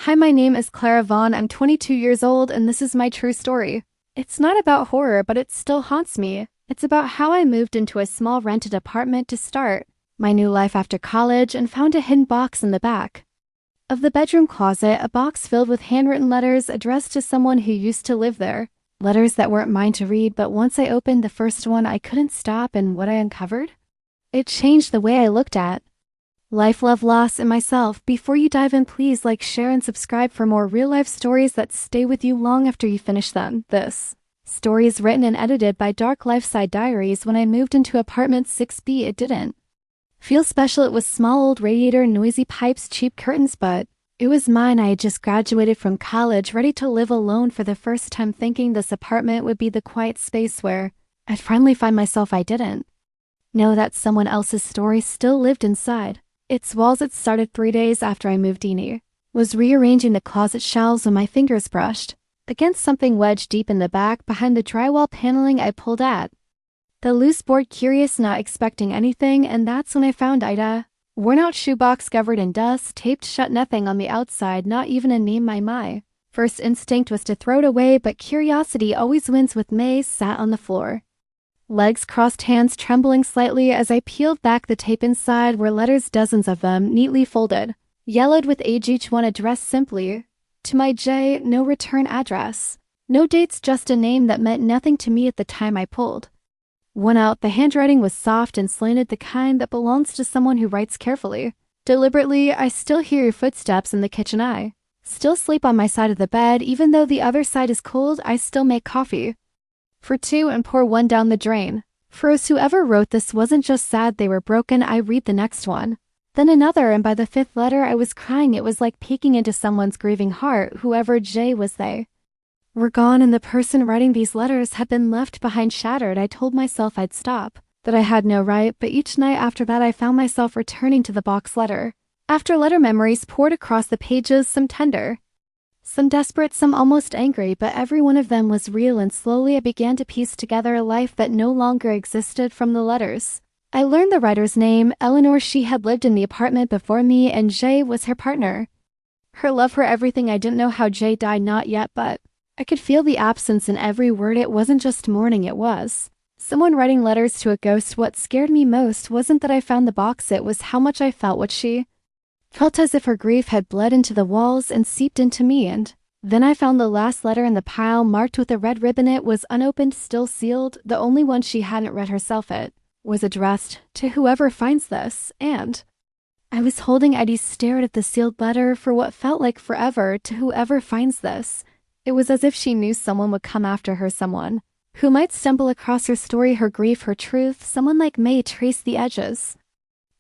Hi, my name is Clara Vaughn. I'm 22 years old, and this is my true story. It's not about horror, but it still haunts me. It's about how I moved into a small rented apartment to start my new life after college and found a hidden box in the back of the bedroom closet, a box filled with handwritten letters addressed to someone who used to live there. Letters that weren't mine to read, but once I opened the first one, I couldn't stop, and what I uncovered? It changed the way I looked at life, love, loss, and myself. Before you dive in, please like, share, and subscribe for more real-life stories that stay with you long after you finish them. This story is written and edited by Dark Lifeside Diaries. When I moved into apartment 6B, it didn't feel special. It was small, old radiator, noisy pipes, cheap curtains, but it was mine. I had just graduated from college, ready to live alone for the first time, thinking this apartment would be the quiet space where I'd finally find myself. I didn't know that someone else's story still lived inside its walls. It started 3 days after I moved. Dini was rearranging the closet shelves when my fingers brushed against something wedged deep in the back behind the drywall paneling. I pulled at the loose board, curious, not expecting anything, and that's when I found Ida. Worn-out shoebox covered in dust, taped shut, nothing on the outside, not even a name. My first instinct was to throw it away, but curiosity always wins. With May sat on the floor, legs crossed, hands trembling slightly. As I peeled back the tape, inside were letters, dozens of them, neatly folded, yellowed with age, each one addressed simply to my J. No return address, no dates, just a name that meant nothing to me at the time. I pulled one out. The handwriting was soft and slanted, the kind that belongs to someone who writes carefully, deliberately. I still hear your footsteps in the kitchen. I still sleep on my side of the bed. Even though the other side is cold, I still make coffee for two and pour one down the drain. For us, whoever wrote this wasn't just sad, they were broken. I read the next one, then another, and by the fifth letter I was crying. It was like peeking into someone's grieving heart. Whoever J was, they were gone, and the person writing these letters had been left behind, shattered. I told myself I'd stop, that I had no right, but each night after that I found myself returning to the box. Letter after letter, memories poured across the pages, some tender, some desperate, some almost angry, but every one of them was real, and slowly I began to piece together a life that no longer existed from the letters. I learned the writer's name, Eleanor. She had lived in the apartment before me, and Jay was her partner, her love, her everything. I didn't know how Jay died, not yet, but I could feel the absence in every word. It wasn't just mourning, it was someone writing letters to a ghost. What scared me most wasn't that I found the box, it was how much I felt what she felt, as if her grief had bled into the walls and seeped into me. And then I found the last letter in the pile, marked with a red ribbon. It was unopened, still sealed, the only one she hadn't read herself. It was addressed to whoever finds this, and I was holding Eddie, stared at the sealed letter for what felt like forever. To whoever finds this. It was as if she knew someone would come after her, someone who might stumble across her story, her grief, her truth. Someone like May traced the edges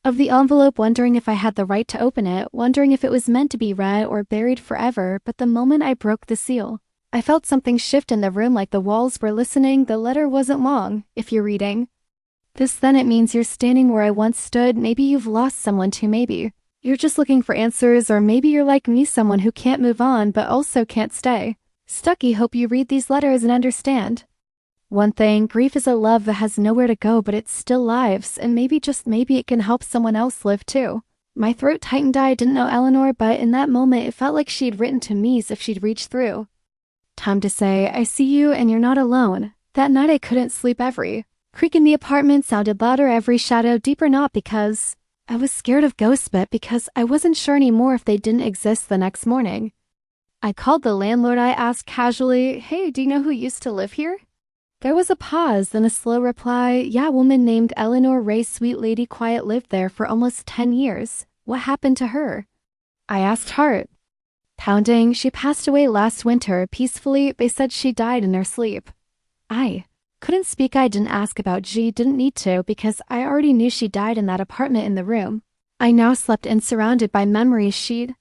of the envelope, wondering if I had the right to open it, wondering if it was meant to be read or buried forever. But the moment I broke the seal, I felt something shift in the room, like the walls were listening. The letter wasn't long. If you're reading this, then it means you're standing where I once stood. Maybe you've lost someone too. Maybe you're just looking for answers, or maybe you're like me, someone who can't move on but also can't stay stuck. I hope you read these letters and understand one thing: grief is a love that has nowhere to go, but it still lives, and maybe, just maybe, it can help someone else live too. My throat tightened. I didn't know Eleanor, but in that moment it felt like she'd written to me, as if she'd reached through time to say, I see you and you're not alone. That night I couldn't sleep. Every creak in the apartment sounded louder, every shadow deeper, not because I was scared of ghosts, but because I wasn't sure anymore if they didn't exist. The next morning I called the landlord. I asked casually, hey, do you know who used to live here? There was a pause, then a slow reply, yeah, a woman named Eleanor Ray, sweet lady, quiet, lived there for almost 10 years. What happened to her? I asked, heart pounding. She passed away last winter, peacefully. They said she died in her sleep. I couldn't speak. I didn't ask about G, didn't need to, because I already knew she died in that apartment. In the room I now slept in, surrounded by memories she'd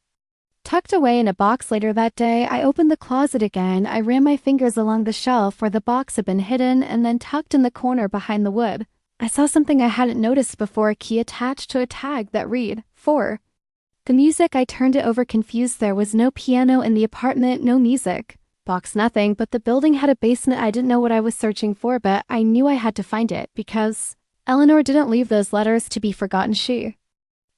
tucked away in a box. Later that day, I opened the closet again. I ran my fingers along the shelf where the box had been hidden, and then tucked in the corner behind the wood, I saw something I hadn't noticed before, a key attached to a tag that read, for the music. I turned it over, confused. There was no piano in the apartment, no music box, nothing, but the building had a basement. I didn't know what I was searching for, but I knew I had to find it, because Eleanor didn't leave those letters to be forgotten. She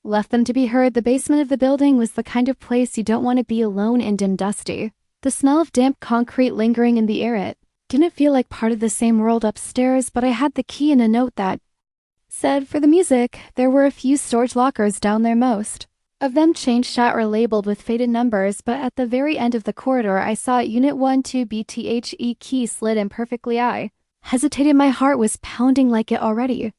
Left them to be heard. The basement of the building was the kind of place you don't want to be alone and dim dusty. The smell of damp concrete lingering in the air. It didn't feel like part of the same world upstairs, but I had the key and a note that said, for the music. There were a few storage lockers down there, most of them chain shut or labeled with faded numbers, but at the very end of the corridor I saw Unit 12 BTHE key slid in perfectly. I hesitated. My heart was pounding like it already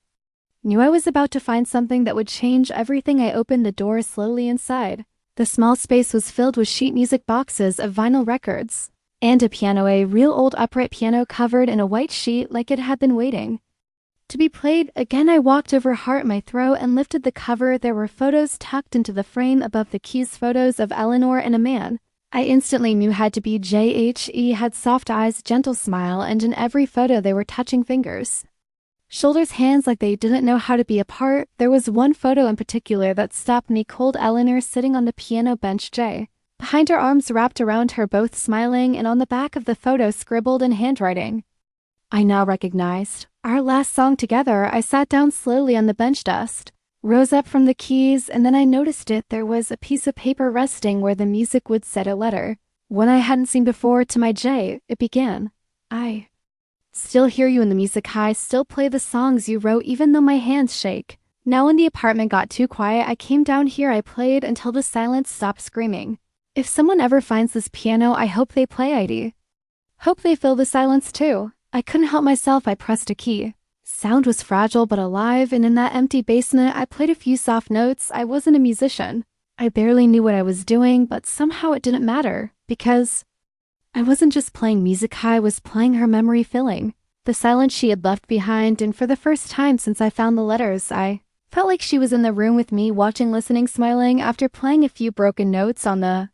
knew I was about to find something that would change everything. I opened the door slowly. Inside, the small space was filled with sheet music boxes of vinyl records and a piano, a real old upright piano covered in a white sheet like it had been waiting to be played. Again, I walked over, heart in my throat, and lifted the cover. There were photos tucked into the frame above the keys, photos of Eleanor and a man I instantly knew had to be He had soft eyes, gentle smile, and in every photo they were touching fingers, shoulders, hands, like they didn't know how to be apart. There was one photo in particular that stopped me cold. Eleanor sitting on the piano bench, behind her, arms wrapped around her, both smiling, and on the back of the photo scribbled in handwriting I now recognized, our last song together. I sat down slowly on the bench, dust rose up from the keys, and then I noticed it. There was a piece of paper resting where the music would set, a letter, one I hadn't seen before, to my J. It began, I still hear you in the music. I still play the songs you wrote even though my hands shake. Now when the apartment got too quiet, I came down here. I played until the silence stopped screaming. If someone ever finds this piano, I hope they play ID. Hope they fill the silence too. I couldn't help myself. I pressed a key. Sound was fragile but alive, and in that empty basement I played a few soft notes. I wasn't a musician. I barely knew what I was doing, but somehow it didn't matter, because I wasn't just playing music. I was playing her memory, filling the silence she had left behind, and for the first time since I found the letters, I felt like she was in the room with me, watching, listening, smiling. After playing a few broken notes on the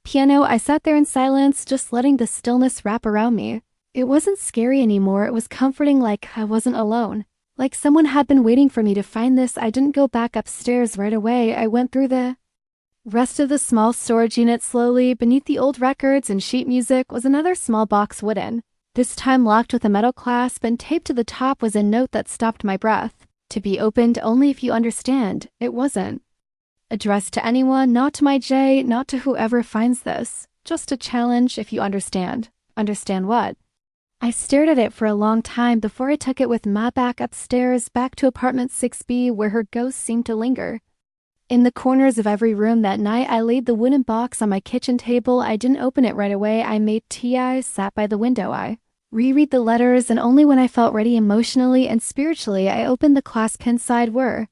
piano, I sat there in silence, just letting the stillness wrap around me. It wasn't scary anymore. It was comforting, like I wasn't alone, like someone had been waiting for me to find this. I didn't go back upstairs right away. I went through the rest of the small storage unit slowly. Beneath the old records and sheet music was another small box, wooden, this time locked with a metal clasp, and taped to the top was a note that stopped my breath. To be opened only if you understand. It wasn't addressed to anyone, not to my J, not to whoever finds this. Just a challenge. If you understand. Understand what? I stared at it for a long time before I took it with Ma back upstairs, back to apartment 6B, where her ghost seemed to linger. In the corners of every room that night, I laid the wooden box on my kitchen table. I didn't open it right away. I made tea. I sat by the window. I reread the letters, and only when I felt ready emotionally and spiritually, I opened the clasp. Inside were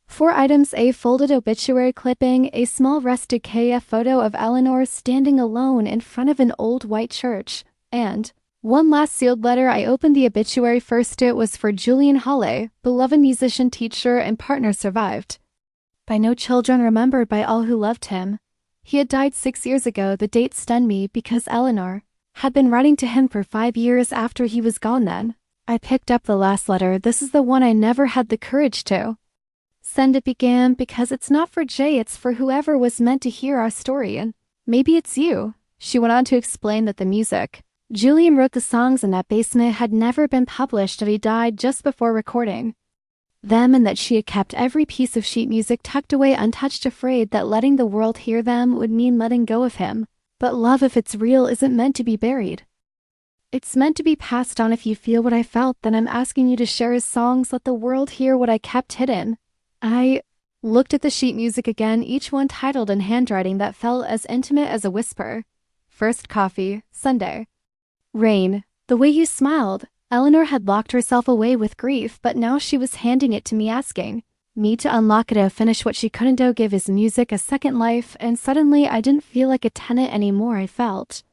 4 items: a folded obituary clipping, a small rustic KF photo of Eleanor standing alone in front of an old white church, and one last sealed letter. I opened the obituary first. It was for Julian Hawley, beloved musician, teacher, and partner, survived by no children, remembered by all who loved him. He had died 6 years ago. The date stunned me because Eleanor had been writing to him for 5 years after he was gone. Then I picked up the last letter. This is the one I never had the courage to send. It began, because it's not for Jay, it's for whoever was meant to hear our story, and maybe it's you. She went on to explain that the music Julian wrote, the songs in that basement, had never been published, that he died just before recording them, and that she had kept every piece of sheet music tucked away untouched, afraid that letting the world hear them would mean letting go of him. But love, if it's real, isn't meant to be buried. It's meant to be passed on. If you feel what I felt, then I'm asking you to share his songs. Let the world hear what I kept hidden. I looked at the sheet music again, each one titled in handwriting that felt as intimate as a whisper. First coffee, Sunday. Rain, the way you smiled. Eleanor had locked herself away with grief, but now she was handing it to me, asking me to unlock it, to finish what she couldn't do, give his music a second life. And suddenly I didn't feel like a tenant anymore. I felt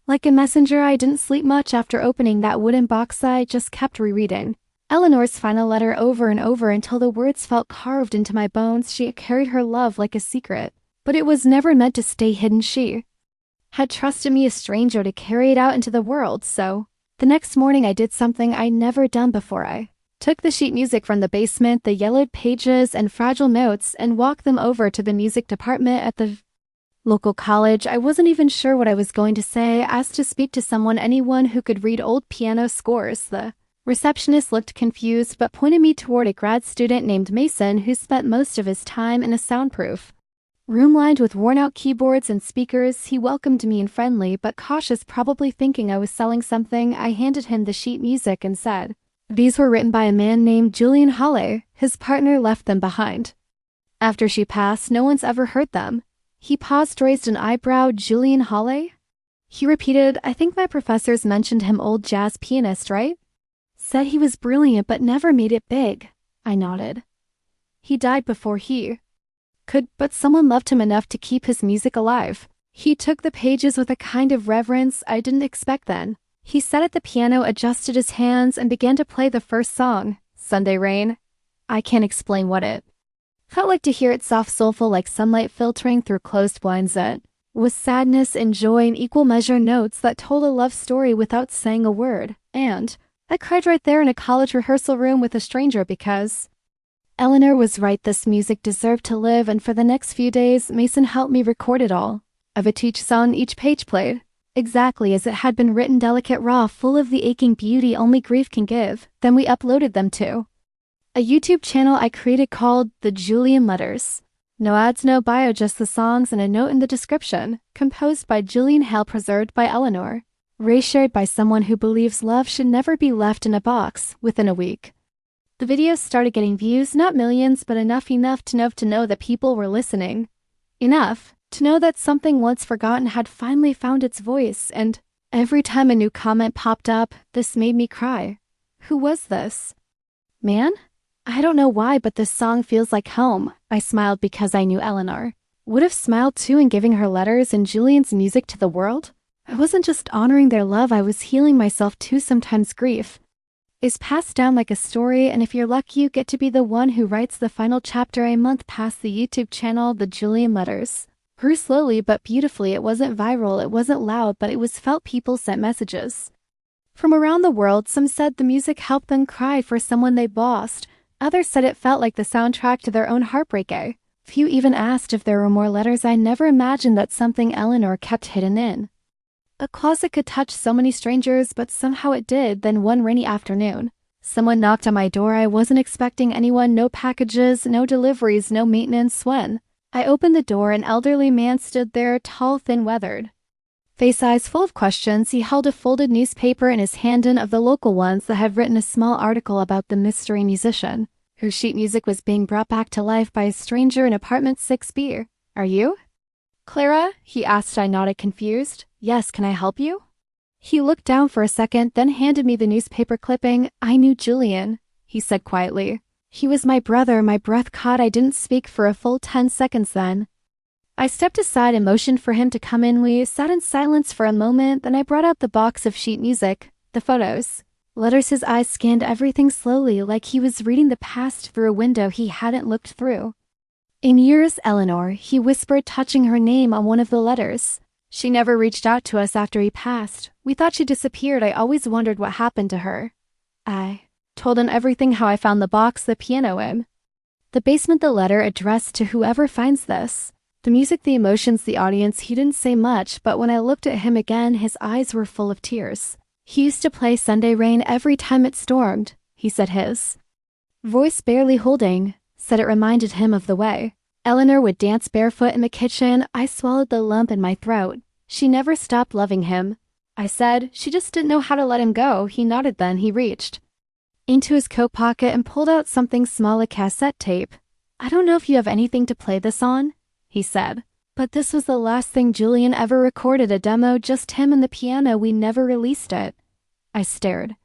like a messenger. I didn't sleep much after opening that wooden box. I just kept rereading Eleanor's final letter over and over until the words felt carved into my bones. She had carried her love like a secret, but it was never meant to stay hidden. She had trusted me, a stranger, to carry it out into the world. So the next morning I did something I'd never done before. I took the sheet music from the basement, the yellowed pages and fragile notes, and walked them over to the music department at the local college. I wasn't even sure what I was going to say. I asked to speak to someone, anyone who could read old piano scores. The Receptionist looked confused but pointed me toward a grad student named Mason who spent most of his time in a soundproof room lined with worn-out keyboards and speakers. He welcomed me and friendly but cautious, probably thinking I was selling something. I handed him the sheet music and said, "These were written by a man named Julian Hawley. His partner left them behind. After she passed, no one's ever heard them." He paused, raised an eyebrow. "Julian Hawley?" He repeated, "I think my professors mentioned him, old jazz pianist, right? Said he was brilliant but never made it big." I nodded. "He died before he could, but someone loved him enough to keep his music alive." He took the pages with a kind of reverence I didn't expect then. He sat at the piano, adjusted his hands, and began to play the first song, Sunday Rain. I can't explain what it felt like to hear it, soft, soulful, like sunlight filtering through closed blinds. It was sadness and joy in equal measure, notes that told a love story without saying a word. And I cried right there in a college rehearsal room with a stranger because Eleanor was right. This music deserved to live, and for the next few days, Mason helped me record it all. Of it, each song, each page played exactly as it had been written, delicate, raw, full of the aching beauty only grief can give. Then we uploaded them to a YouTube channel I created called The Julian Letters. No ads, no bio, just the songs and a note in the description. Composed by Julian, Hale, preserved by Eleanor. Shared by someone who believes love should never be left in a box. Within a week, the videos started getting views, not millions, but enough to know that people were listening. Enough to know that something once forgotten had finally found its voice, and every time a new comment popped up, this made me cry. Who was this man? I don't know why, but this song feels like home. I smiled because I knew Eleanor would have smiled too in giving her letters and Julian's music to the world. I wasn't just honoring their love, I was healing myself too. Sometimes grief is passed down like a story, and if you're lucky, you get to be the one who writes the final chapter. A month past, the YouTube channel, The Julian Letters, grew slowly but beautifully. It wasn't viral, it wasn't loud, but it was felt. People sent messages from around the world. Some said the music helped them cry for someone they lost. Others said it felt like the soundtrack to their own heartbreak. A few even asked if there were more letters. I never imagined that something Eleanor kept hidden in a closet could touch so many strangers, but somehow it did. Then one rainy afternoon, someone knocked on my door. I wasn't expecting anyone, no packages, no deliveries, no maintenance. When I opened the door, an elderly man stood there, tall, thin, weathered face, eyes full of questions. He held a folded newspaper in his hand, and of the local ones that had written a small article about the mystery musician whose sheet music was being brought back to life by a stranger in apartment 6B. "Are you Clara?" he asked. I nodded, confused. "Yes, can I help you?" He looked down for a second, then handed me the newspaper clipping. "I knew Julian," he said quietly. "He was my brother." My breath caught. I didn't speak for a full 10 seconds. Then I stepped aside and motioned for him to come in. We sat in silence for a moment, then I brought out the box of sheet music, the photos, letters. His eyes scanned everything slowly, like he was reading the past through a window he hadn't looked through in years. "Eleanor," he whispered, touching her name on one of the letters. "She never reached out to us after he passed. We thought she disappeared. I always wondered what happened to her." I told him everything, how I found the box, the piano in the basement, the letter addressed to whoever finds this, the music, the emotions, the audience. He didn't say much, but when I looked at him again, his eyes were full of tears. "He used to play Sunday Rain every time it stormed," he said, his voice barely holding. Said it reminded him of the way Eleanor would dance barefoot in the kitchen. I swallowed the lump in my throat. She never stopped loving him, I said. She just didn't know how to let him go. He nodded. Then he reached into his coat pocket and pulled out something small, a cassette tape. "I don't know if you have anything to play this on," he said, "but this was the last thing Julian ever recorded, a demo, just him and the piano. We never released it." I stared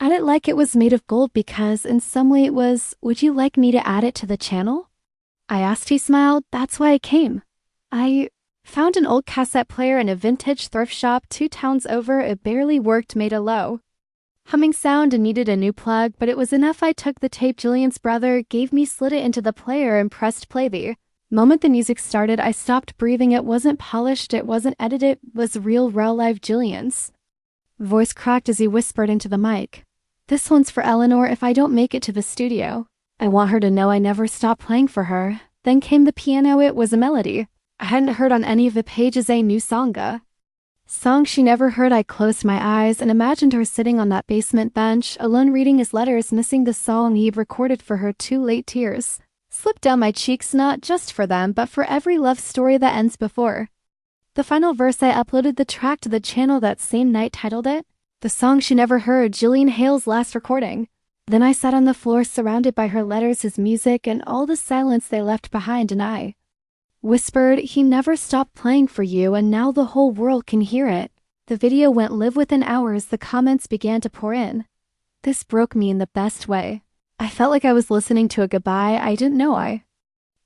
at it like it was made of gold because in some way it was. "Would you like me to add it to the channel?" I asked. He smiled. "That's why I came. I found an old cassette player in a vintage thrift shop 2 towns over. It barely worked, made a low humming sound and needed a new plug, but it was enough. I took the tape Julian's brother gave me, slid it into the player, and pressed play. The moment the music started, I stopped breathing. It wasn't polished, it wasn't edited, it was real, raw, live. Julian's voice cracked as he whispered into the mic, "This one's for Eleanor. If I don't make it to the studio, I want her to know I never stopped playing for her." Then came the piano. It was a melody I hadn't heard on any of the pages, a new song, a Song she never heard. I closed my eyes and imagined her sitting on that basement bench, alone reading his letters, missing the song he'd recorded for her. Too late. Tears slipped down my cheeks, not just for them, but for every love story that ends before the final verse. I uploaded the track to the channel that same night, titled it The Song She Never Heard, Julian Hale's last recording. Then I sat on the floor surrounded by her letters, his music, and all the silence they left behind, and I whispered, "He never stopped playing for you, and now the whole world can hear it." The video went live within hours. The comments began to pour in. This broke me in the best way. I felt like I was listening to a goodbye I didn't know I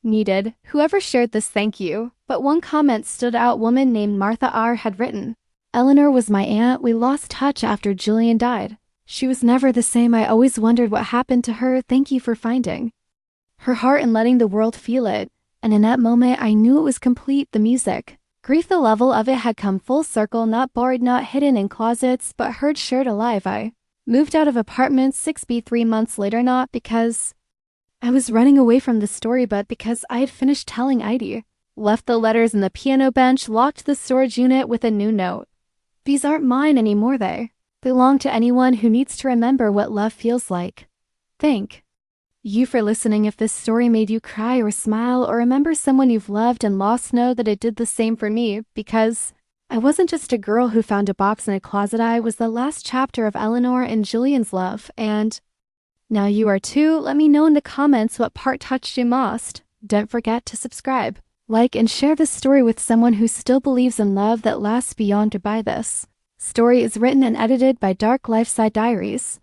needed. Whoever shared this, thank you. But one comment stood out. Woman named Martha R. had written, "Eleanor was my aunt. We lost touch after Julian died. She was never the same. I always wondered what happened to her. Thank you for finding her heart and letting the world feel it." And in that moment, I knew it was complete. The music, grief, the level of it had come full circle, not buried, not hidden in closets, but heard, shared, alive. I moved out of apartment 6B 3 months later, not because I was running away from the story, but because I had finished telling Heidi. Left the letters in the piano bench, locked the storage unit with a new note. These aren't mine anymore. They belong to anyone who needs to remember what love feels like. Thank you for listening. If this story made you cry or smile or remember someone you've loved and lost, know that it did the same for me, because I wasn't just a girl who found a box in a closet. I was the last chapter of Eleanor and Julian's love, and now you are too. Let me know in the comments what part touched you most. Don't forget to subscribe, like, and share this story with someone who still believes in love that lasts beyond goodbye. This story is written and edited by Dark Lifeside Diaries.